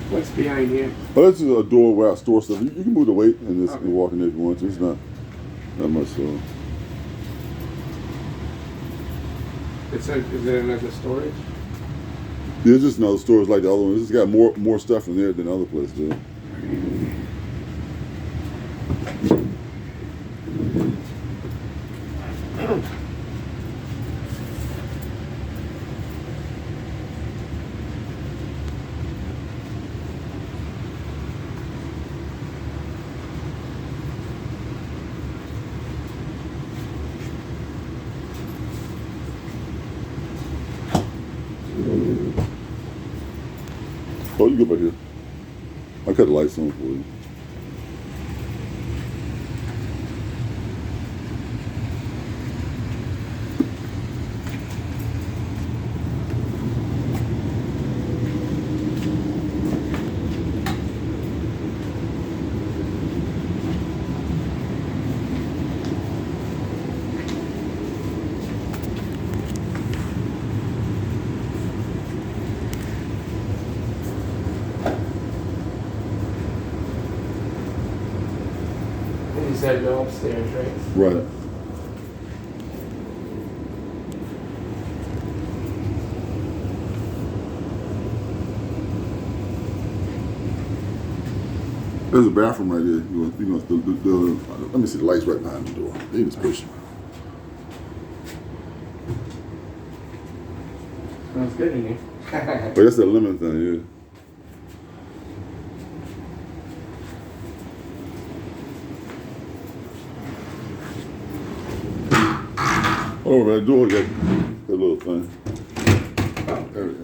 What's behind here? Oh, this is a door where I store stuff. You can move the weight and just walk in there if you want to. It's not that much so. Is there another storage? There's just another storage like the other one. This has got more stuff in there than the other place did. Oh, you go back here. I cut the lights on for you. And you said no upstairs, right? Right. There's a bathroom right there. Let me see the lights right behind the door. They just push you. Smells good in here. But that's the lemon thing, yeah. Oh, man, door got that little thing. There we go.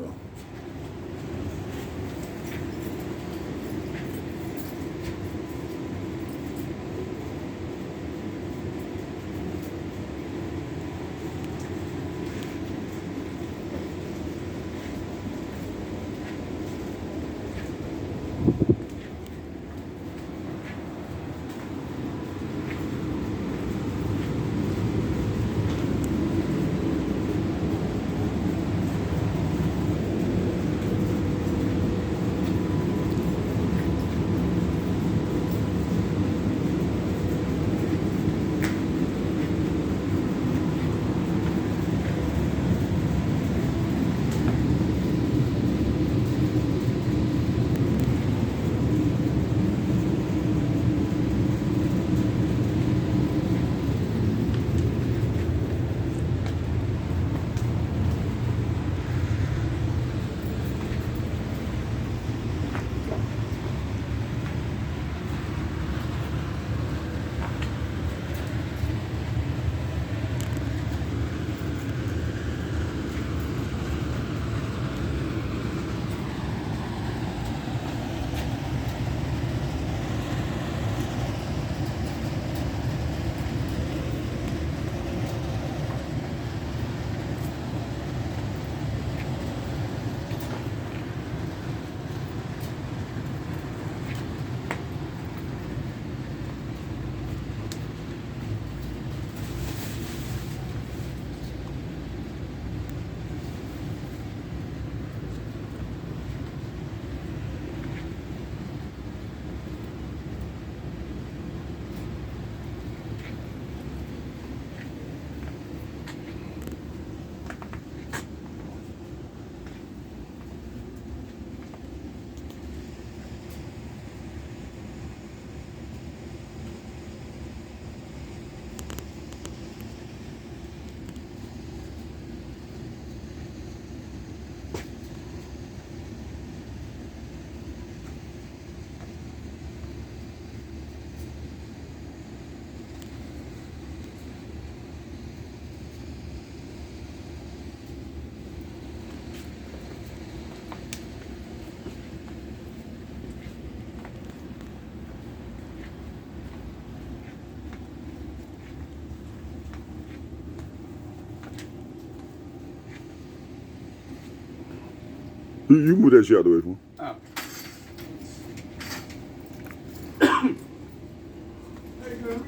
You move that shit out the way for me. Oh.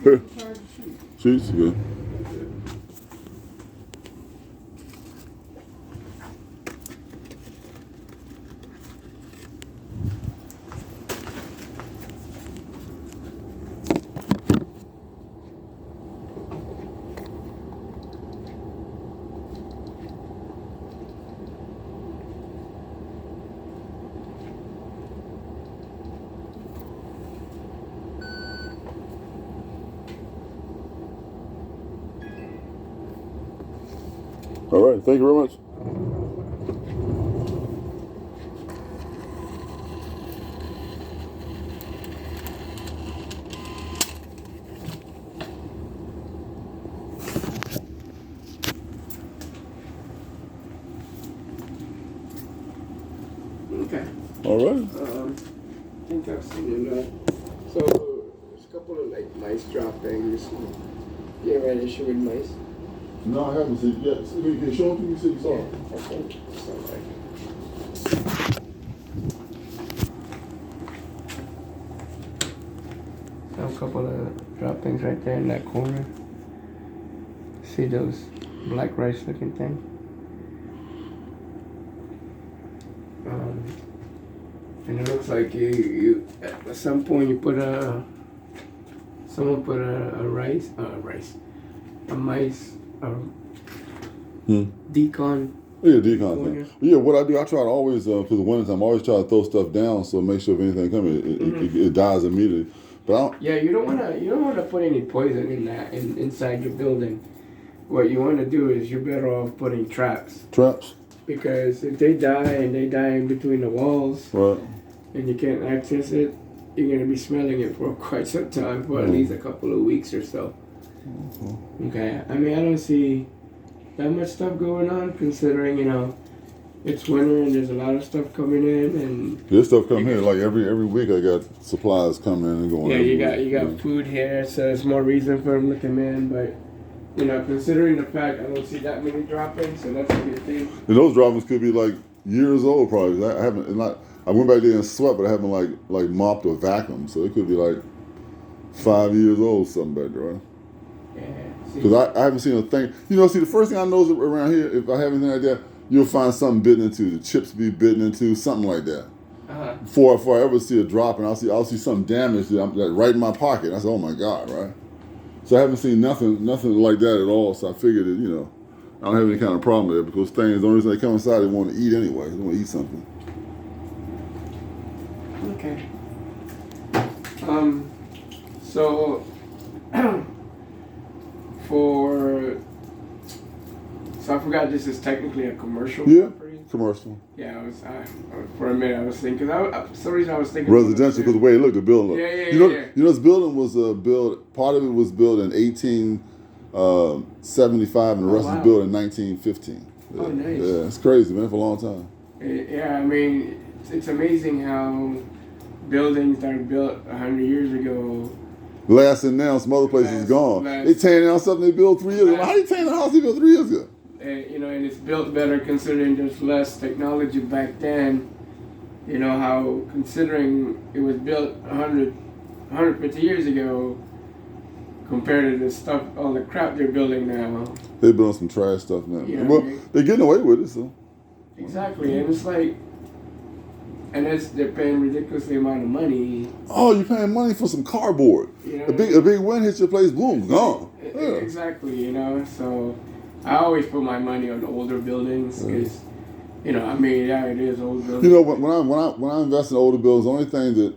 Here. Sheets, good. All right. Thank you very much. Okay. All right. I think I've seen it. So there's a couple of like mice droppings. You ever had an issue with mice? No, I haven't seen it yet. So you can show them to me. See, you saw it. I think so. Like, a couple of droppings right there in that corner. See those black rice looking thing? And it looks like you at some point you put someone put a mice decon. Yeah, decon thing. Yeah, what I do, I try to always, because the wintertime, I always try to throw stuff down so make sure if anything comes, it dies immediately. But I don't, Yeah, you don't wanna put any poison in that inside your building. What you want to do is you're better off putting traps. traps, Because if they die and they die in between the walls right? and you can't access it, you're going to be smelling it for quite some time, for at least a couple of weeks or so. Okay, I mean, I don't see that much stuff going on considering, it's winter and there's a lot of stuff coming in and This stuff come here like every week. I got supplies coming in and going. yeah, everywhere. you got food here, so there's more reason for them to come in, but considering the fact I don't see that many droppings, so that's a good thing. And those droppings could be like years old, probably. I haven't, I went back there and swept, but I haven't like mopped or vacuumed, so it could be like 5 years old, something back there, right? Yeah. Because I haven't seen a thing. See, the first thing I know is around here, if I have anything like that, you'll find something bitten into. The chips be bitten into, something like that. Uh-huh. Before I ever see a drop, and I'll see something damaged that I'm, like, right in my pocket. I said, oh my God, right? So I haven't seen nothing like that at all. So I figured that, I don't have any kind of problem with it because things, the only reason they come inside, they want to eat anyway. They want to eat something. Okay. So I forgot this is technically a commercial property. Commercial. Yeah, for a minute I was thinking, for some reason I was thinking Residential, because the way it looked, the building looked. Yeah. This building was built, part of it was built in 1875 and the rest was built in 1915. Yeah. Oh, nice. Yeah, it's crazy, man, for a long time. Yeah, I mean, it's amazing how buildings that are built 100 years ago Lasting now, some other places is gone. They tearing down something they built 3 years ago. How you tearing down a house they built 3 years ago? And it's built better considering there's less technology back then. How considering it was built 150 years ago compared to the stuff, all the crap they're building now. They're building some trash stuff now. Yeah, well, they're getting away with it, so. Exactly, and it's like, they're paying ridiculously amount of money. Oh, you're paying money for some cardboard. A big wind hits your place, boom, gone. Yeah. Exactly, so I always put my money on older buildings because, it is old buildings. When I invest in older buildings, the only thing that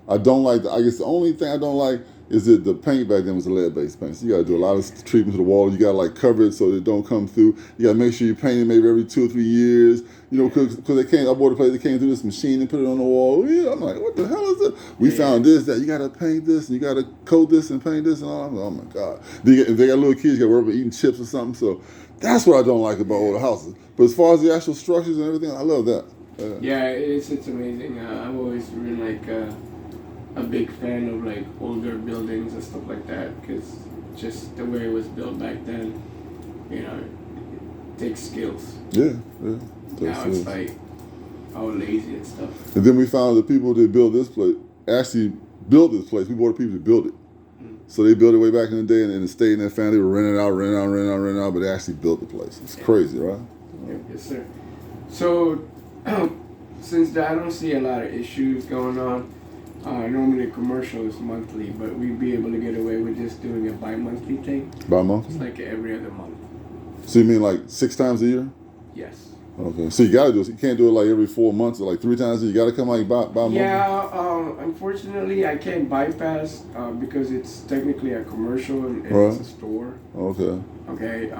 I don't like, the only thing I don't like is that the paint back then was a lead-based paint. So you got to do a lot of treatment to the wall. You got to cover it so that it don't come through. You got to make sure you paint it maybe every 2 or 3 years. Because I bought a place that came through this machine and put it on the wall. Yeah, I'm like, what the hell is it? We found this, that. You got to paint this, and you got to coat this and paint this and all. I'm like, oh my God. If they got little kids, you got to worry about eating chips or something. So that's what I don't like about older houses. But as far as the actual structures and everything, I love that. Yeah, it's amazing. I've always been a big fan of older buildings and stuff like that because just the way it was built back then, it takes skills. Yeah. Now it's all lazy and stuff. And then we found the people that built this place actually built this place. We bought the people that built it. So they built it way back in the day and it stayed in their family. They were renting out, but they actually built the place. It's crazy, right? Yes, sir. So, since I don't see a lot of issues going on, normally commercial is monthly, but we'd be able to get away with just doing a bi-monthly thing. Bi-monthly? It's like every other month. So you mean 6 times a year? Yes. Okay. So you got to do it. You can't do it every 4 months or 3 times a year. You got to come bi-monthly? Yeah, unfortunately I can't bypass because it's technically a commercial and it's a store. Okay. Okay.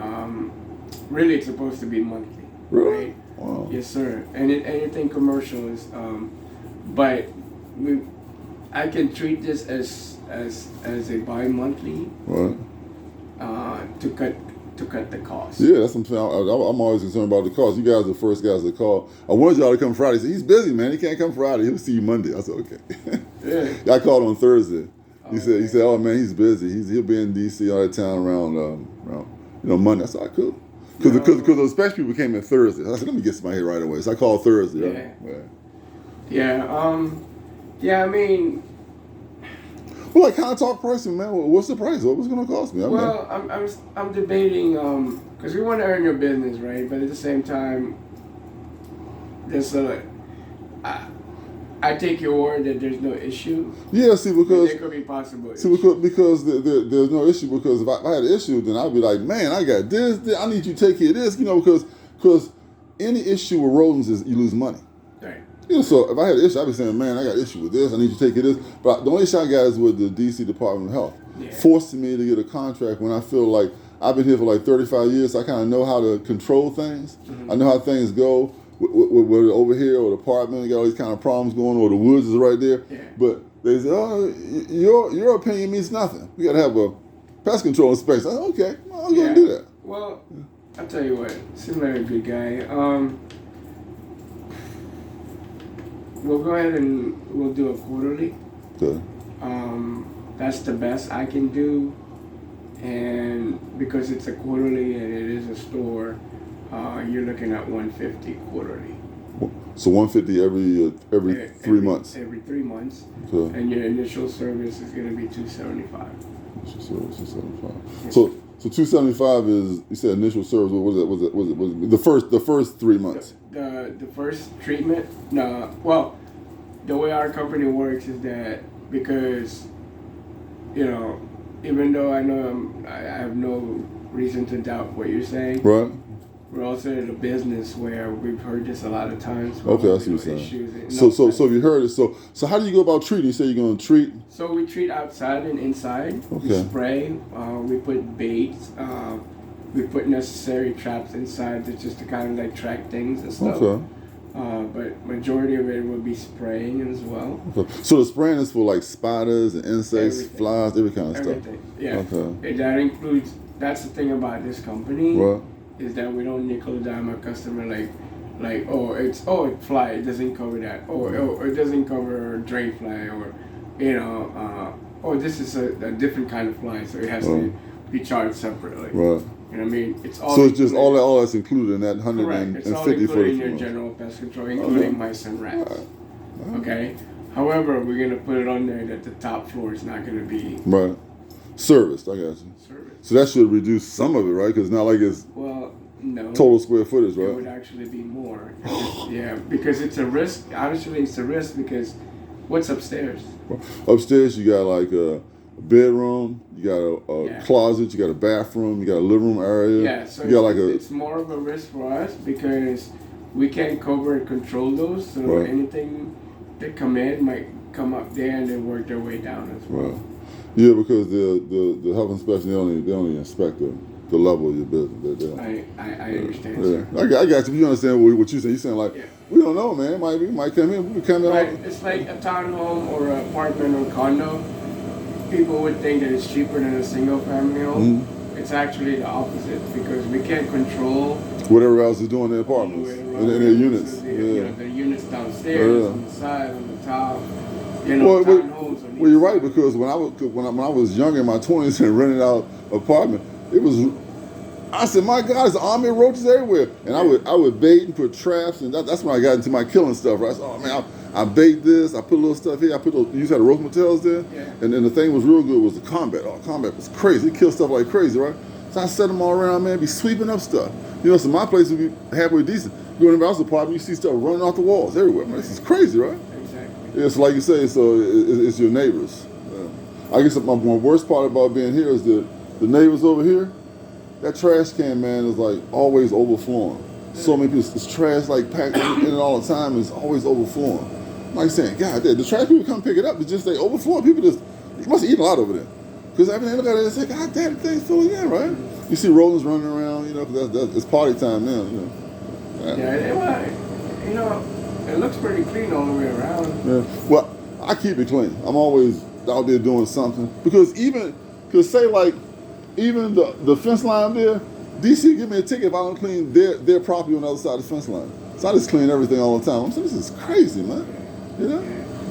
really it's supposed to be monthly. Really? Right? Wow. Yes, sir. And anything commercial is, but I can treat this as a bi-monthly, Right. To cut the cost. Yeah, that's what I'm saying. I'm always concerned about the cost. You guys are the first guys to call. I wanted y'all to come Friday. He said, he's busy, man. He can't come Friday. He'll see you Monday. I said, okay. Yeah. I called on Thursday. He Okay. said, oh man, he's busy. He'll be in DC all that town around Monday. I said, all right, cool. Because those special people came in Thursday. I said, let me get somebody here right away. So I called Thursday. Yeah. Yeah. I mean, well, like, kind of talk pricing, man. What's the price? What's it going to cost me? I'm debating because we want to earn your business, right? But at the same time, there's I take your word that there's no issue. Yeah, see, because there could be possible. See, because there's no issue. Because if I had an issue, then I'd be like, man, I got this. I need you to take care of this. Because any issue with rodents is you lose money. Right. So if I had an issue, I'd be saying, man, I got an issue with this. I need you to take care of this. But the only issue I got is with the DC Department of Health, forcing me to get a contract when I feel like I've been here for like 35 years. So I kind of know how to control things. Mm-hmm. I know how things go. With over here or the apartment, you got all these kind of problems going on, or the woods is right there. Yeah. But they say, oh, your opinion means nothing. We got to have a pest control inspection. I said, okay, well, I'm going to do that. Well, I'll tell you what, seems like a good guy. We'll go ahead and we'll do a quarterly. Okay. That's the best I can do. And because it's a quarterly and it is a store, you're looking at $150 quarterly. So $150 every 3 months. Every 3 months. Okay. And your initial service is going to be $275. Initial service $275. So $275 is, you said initial service. What was it? The first 3 months. The first treatment. No. Well, the way our company works is that because, even though I know I have no reason to doubt what you're saying. Right. We're also in a business where we've heard this a lot of times. Okay, I see what you're saying. So if you heard it, so how do you go about treating? You say you're going to treat? So we treat outside and inside. Okay. We spray. We put baits. We put necessary traps inside just to kind of like track things and stuff. Okay. But majority of it will be spraying as well. Okay. So the spraying is for like spiders and insects, flies, every kind of everything. stuff. Yeah. Okay. And that includes. That's the thing about this company. Right. Is that we don't nickel and dime our customer like it fly, it doesn't cover that, or it doesn't cover drain fly, or this is a different kind of fly, so it has to be charged separately. Right. You know what I mean? It's all. So it's just all that's included in that 150 correct. It's all included in your general pest control, including mice and rats. Right. Okay. However, we're gonna put it on there that the top floor is not gonna be serviced. I got you. So that should reduce some of it, right? Because not like it's no total square footage, right? It would actually be more. Yeah, because it's a risk. Honestly, it's a risk because what's upstairs? Upstairs, you got like a bedroom, you got a closet, you got a bathroom, you got a living room area. Yeah, so you got it's more of a risk for us because we can't cover and control those. So anything that come in might come up there and then work their way down as well. Right. Yeah, because the health inspection they only inspect the level of your business. I understand. Yeah, I got you. You understand what you're saying? You're saying like we don't know, man. We might come in. We come in. Right. It's like a townhome or an apartment or condo. People would think that it's cheaper than a single family home. Mm-hmm. It's actually the opposite because we can't control whatever else is doing in the apartments and their units. The units downstairs, on the side, on the top. Well, you're right because when I was younger in my 20s and rented out an apartment, I said, my God, there's an army of roaches everywhere. And I would bait and put traps, and that's when I got into my killing stuff, right? I said, oh man, I bait this, I put a little stuff here, you used to have the roach motels there, and then the thing was real good was the combat. Oh, combat was crazy. It killed stuff like crazy, right? So I set them all around, man, be sweeping up stuff. So my place would be halfway decent. You go in the house apartment, you see stuff running off the walls everywhere. Man, this is crazy, right? Exactly. Yeah, so like you say, so it's your neighbors. I guess my worst part about being here is the neighbors over here. That trash can, man, is like always overflowing. So many people, it's trash like packed in it all the time. It's always overflowing. I'm like saying, God, the trash people come pick it up. It's just they overflowing. People you must eat a lot over there. Because everything look at it and say, God damn, the thing's full again, right? You see rodents running around, you know, 'cause that's it's party time now, you know. You know, it looks pretty clean all the way around. Yeah. Well, I keep it clean. I'm always out there doing something because say like even the fence line there, DC give me a ticket if I don't clean their property on the other side of the fence line. So I just clean everything all the time. I'm saying this is crazy, man. You know.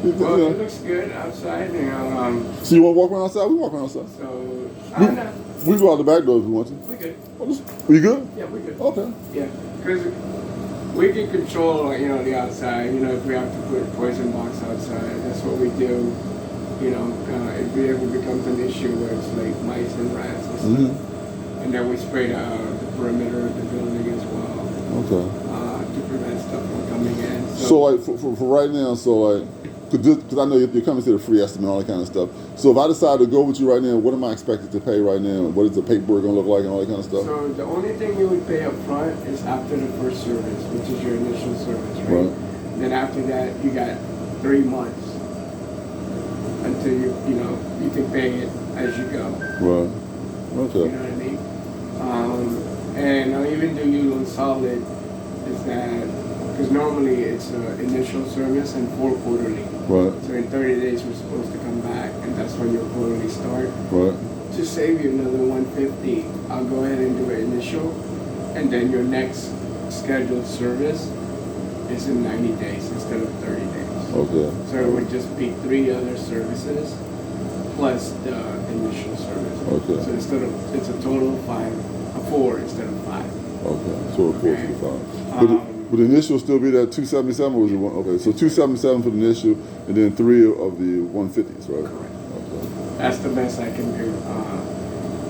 Well, it looks good outside, you know. So you want to walk around outside? We walk around outside. So I don't know. We go out the back door if we want to. We good. We good? Yeah, we good. Okay. Yeah, because we can control, you know, the outside. You know, if we have to put a poison box outside, that's what we do. You know, if it ever becomes an issue where it's like mice and rats and stuff, and then we spray the perimeter of the building as well. Okay. To prevent stuff from coming in. So like for right now, so like. Because I know you're coming to the free estimate and all that kind of stuff. So if I decide to go with you right now, what am I expected to pay right now? What is the paperwork going to look like and all that kind of stuff? So the only thing you would pay up front is after the first service, which is your initial service, right? Then after that, you got 3 months until you can pay it as you go. Right. Okay. You know what I mean? And I'll even do you on solid is that because normally it's initial service and 4 quarterly. Right. So in 30 days we're supposed to come back, and that's when your quarterly start. Right. To save you another $150, I'll go ahead and do an initial, and then your next scheduled service is in 90 days instead of 30 days. Okay. So it would just be 3 other services plus the initial service. Okay. So it's a total of 4 instead of 5. Okay. So 4 to 5. But the initial will still be that 277, or was it one? Okay, so 277 for the initial, and then 3 of the 150s, right? Correct. Okay. That's the best I can do.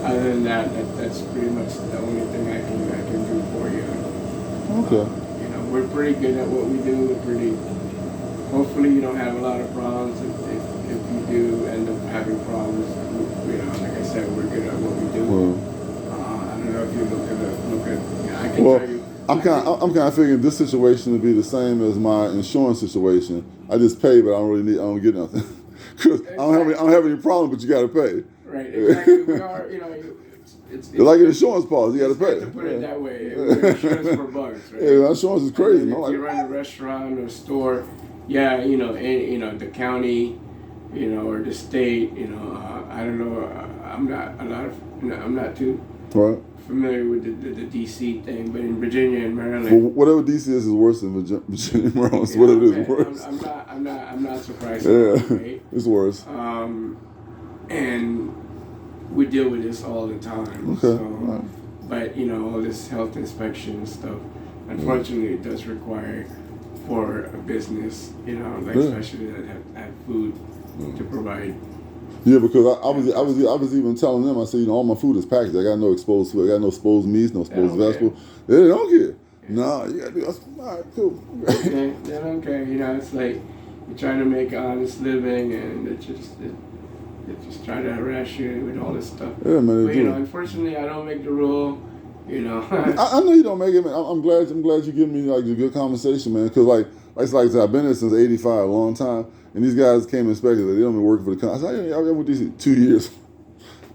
Other than that, that's pretty much the only thing I can do for you. Okay. You know, we're pretty good at what we do. Hopefully you don't have a lot of problems. If you do end up having problems, you know, like I said, we're good at what we do. Well, I don't know if you look at, you know, I can tell you. I'm kind of figuring this situation to be the same as my insurance situation. I just pay, but I don't get nothing. Because I don't have any problem, but you got to pay. Right, exactly. We are, you know, it's like an insurance policy, you got to pay. To put it that way, we're insurance for bugs, right? Yeah, insurance is crazy. And if you run a restaurant or a store, yeah, you know, the county, you know, or the state, you know, I don't know. I'm not too familiar with the DC thing, but in Virginia and Maryland, well, whatever DC is worse than Virginia and Maryland. So whatever it is worse. I'm not surprised. Yeah, Right? It's worse. And we deal with this all the time. Okay. So, but you know, all this health inspection stuff, unfortunately, it does require for a business, you know, like especially that have food to provide. Yeah, because I was even telling them, I said, you know, all my food is packaged. I got no exposed food. I got no exposed meats, no exposed vegetables. They don't care. No, you got to do that. All right, cool. They don't care. You know, it's like you're trying to make an honest living, and they just try to harass you with all this stuff. Yeah, man. But, you know, unfortunately, I don't make the rule. You know. I know you don't make it, man. I'm glad you give me like a good conversation, man. Because like I said, I've been here since '85, a long time. And these guys came and inspected. They don't been working for the company. I said, I've been with these 2 years.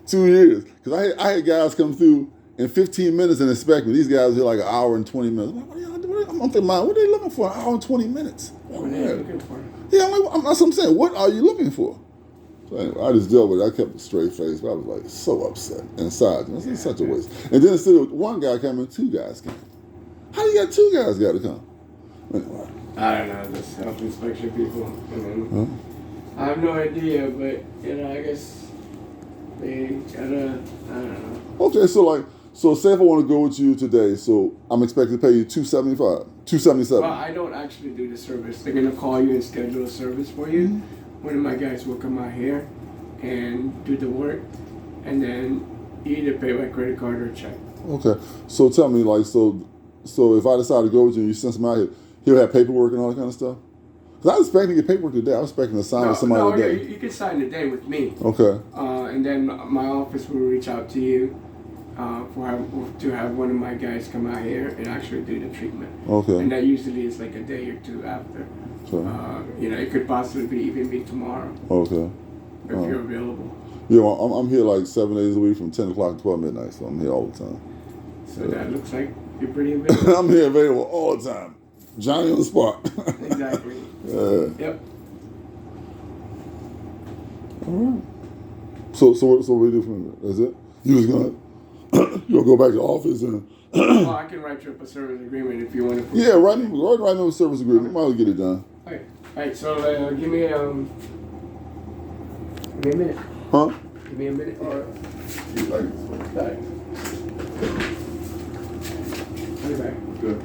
2 years. Because I had guys come through in 15 minutes and inspect me. These guys here like an hour and 20 minutes. I'm like, what are y'all doing? I'm thinking, what are they looking for? An hour and 20 minutes. What are they looking for? Yeah, that's what I'm saying. What are you looking for? So anyway, I just dealt with it. I kept a straight face, but I was like so upset inside. This is such a waste. And then instead of one guy coming, 2 guys came. How do you got 2 guys got to come? Anyway. I don't know, this health inspection people. I have no idea, but you know, I guess they gotta. I don't know. Okay, so say if I want to go with you today, so I'm expected to pay you $275, $277. Well, I don't actually do the service. They're gonna call you and schedule a service for you. One of my guys will come out here and do the work, and then you either pay by credit card or check. Okay, so tell me, like, so if I decide to go with you and you send somebody out here, he'll have paperwork and all that kind of stuff? Because I was expecting to get paperwork today. I was expecting to sign with somebody today. No, you can sign today with me. Okay. And then my office will reach out to you to have one of my guys come out here and actually do the treatment. Okay. And that usually is like a day or 2 after. Okay. You know, it could possibly even be tomorrow. Okay. you're available. Yeah, well, I'm here like 7 days a week from 10 o'clock to 12 midnight, so I'm here all the time. So that looks like you're pretty available. I'm here available all the time. Johnny on the spot. Exactly. Yep. All right. So what we do from here? That's it? You just gonna you'll go back to the office and Well, I can write you up a service agreement if you want to. yeah, write me a service agreement. Might as well get it done. All right. So give me a minute. Huh? Give me a minute. Or You like it? all right. I'll be back. Good.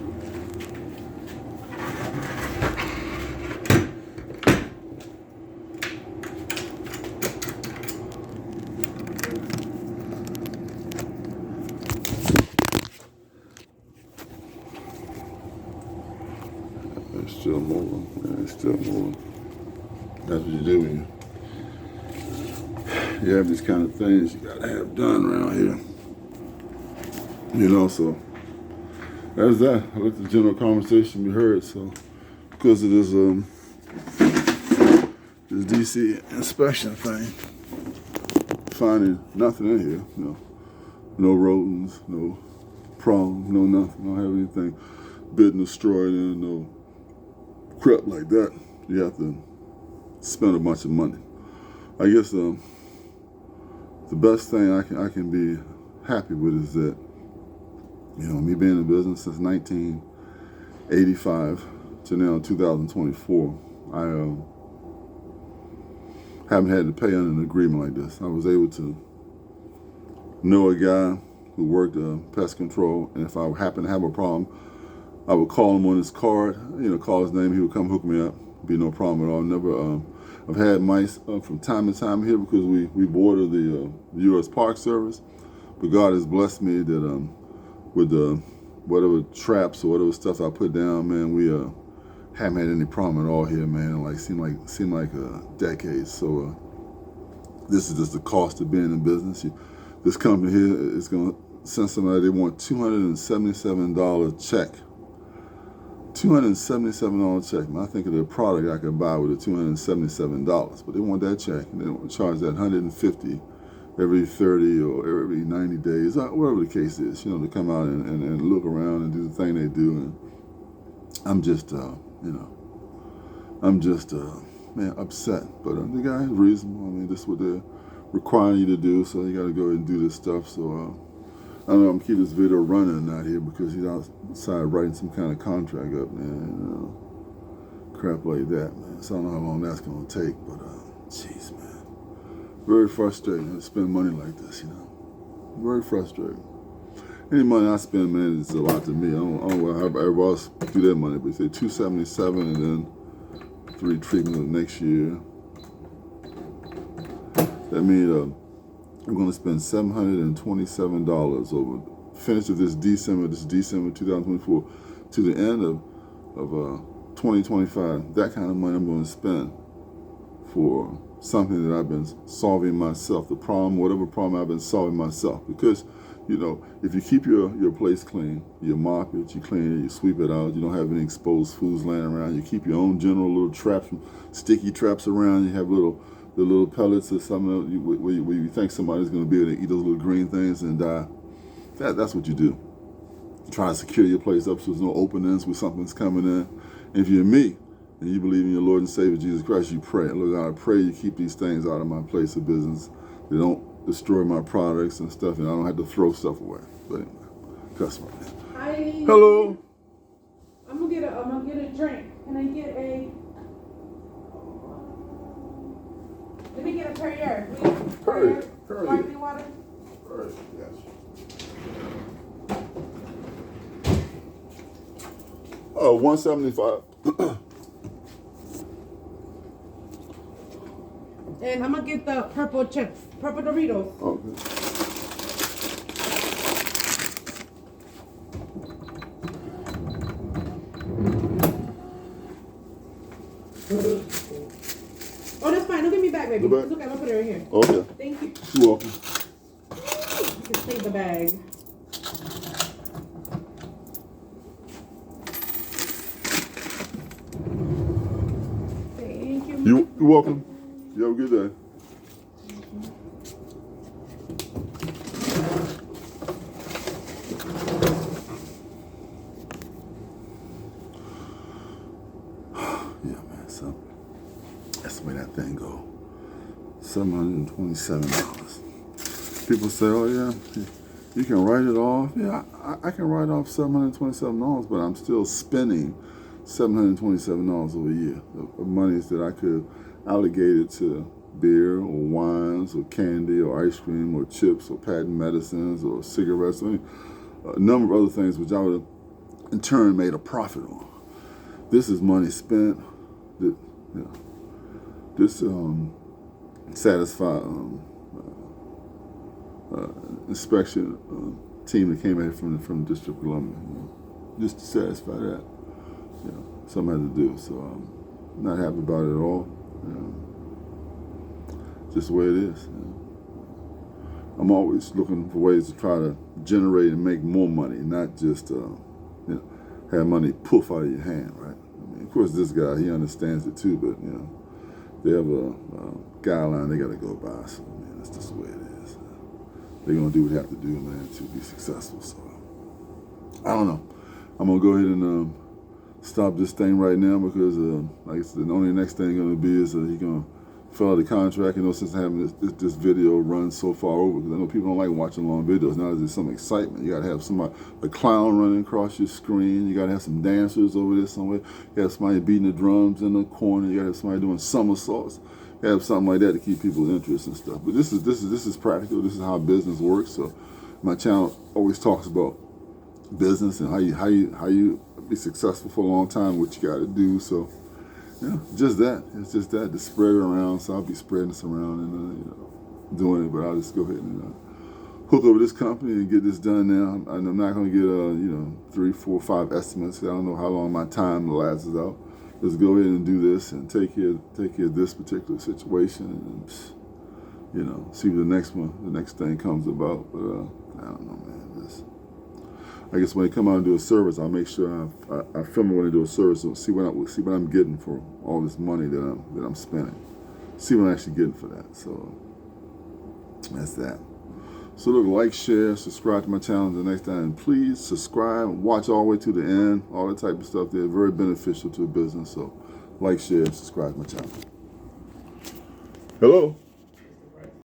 It's still moving. Yeah, it's still moving. That's what you do when you have these kind of things you gotta have done around here. You know, so that's that. I let the general conversation be heard. So because of this DC inspection thing, finding nothing in here. No rodents, no problem, no nothing. Don't have anything bitten, destroyed, and no crap like that. You have to spend a bunch of money. I guess the best thing I can be happy with is that, me being in business since 1985 to now 2024, I haven't had to pay under an agreement like this. I was able to know a guy who worked pest control, and if I happen to have a problem, I would call him on his card, call his name, he would come hook me up. Be no problem at all. Never, I've had mice from time to time here because we border the U.S. Park Service, but God has blessed me that with whatever traps or whatever stuff I put down, man, we haven't had any problem at all here, man. Seemed like decades. So this is just the cost of being in business. This company here is going to send somebody. They want $277 check. $277 check. Man, I think of the product I could buy with a $277, but they want that check, and they want to charge that $150 every 30 or every 90 days, whatever the case is. To come out and look around and do the thing they do. And I'm just, man, upset. But the guy is reasonable. I mean, this is what they're requiring you to do, so you got to go ahead and do this stuff. So I don't know, I'm keeping this video running out here because he's outside writing some kind of contract up, man. Crap like that, man. So I don't know how long that's going to take, but jeez, man. Very frustrating to spend money like this, Very frustrating. Any money I spend, man, is a lot to me. I don't know how everybody else do their money, but say $277 and then 3 treatments next year. That means I'm going to spend $727 over finish of this December 2024 to the end of 2025. That kind of money I'm going to spend for something that I've been solving myself, whatever problem I've been solving myself. Because, if you keep your place clean, you mop it, you clean it, you sweep it out, you don't have any exposed foods laying around, you keep your own general little traps, sticky traps around, you have the little pellets or something where you think somebody's going to be able to eat those little green things and die. That's what you do. Try to secure your place up so there's no openings where something's coming in. And if you're me and you believe in your Lord and Savior Jesus Christ, you pray. Look, God, I pray you keep these things out of my place of business. They don't destroy my products and stuff, and I don't have to throw stuff away. But anyway, customer. Hi. Hello. I'm gonna get a drink. Can I get a? Let me get a Perrier, please. Perrier. Sparkling water. Perrier, yes. $175. And I'm gonna get the purple chips, purple Doritos. Okay. Oh, that's fine. Don't give me back, baby. The bag? It's okay. I'm gonna put it right here. Okay. Thank you. You're welcome. You can save the bag. Thank you. You're welcome. You have a good day. That's the way that thing go. $727. People say, oh yeah, you can write it off. Yeah, I can write off $727, but I'm still spending $727 over a year of monies that I could allocate it to beer or wines or candy or ice cream or chips or patent medicines or cigarettes. I mean, a number of other things which I would have in turn made a profit on. This is money spent. This satisfied inspection team that came in from the District of Columbia, just to satisfy that, something I had to do. So I'm not happy about it at all. Just the way it is. I'm always looking for ways to try to generate and make more money, not just have money poof out of your hand, right? I mean, of course, this guy, he understands it too, but they have a guideline they got to go by. So man, that's just the way it is. They're gonna do what they have to do, man, to be successful. So I don't know. I'm gonna go ahead and stop this thing right now because, like I said, the only next thing gonna be is he gonna fill out the contract. Since having this video run so far over, because I know people don't like watching long videos. Now there's some excitement. You gotta have a clown running across your screen. You gotta have some dancers over there somewhere. You have somebody beating the drums in the corner. You gotta have somebody doing somersaults. You have something like that to keep people's interest and stuff. But this is practical. This is how business works. So my channel always talks about business and how you be successful for a long time, what you got to do. So just that. It's just that to spread it around. So I'll be spreading this around and doing it. But I'll just go ahead and hook up with this company and get this done now. I'm not going to get 3, 4, 5 estimates. I don't know how long my time lasts out. Just go ahead and do this and take care of this particular situation, and see what the next thing comes about. But I don't know, man. I guess when I come out and do a service, I'll make sure I film it when I do a service, so see what I'm getting for all this money that I'm spending. See what I'm actually getting for that. So that's that. So look, like, share, subscribe to my channel the next time. And please subscribe, watch all the way to the end, all that type of stuff there. Very beneficial to a business. So like, share, subscribe to my channel. Hello.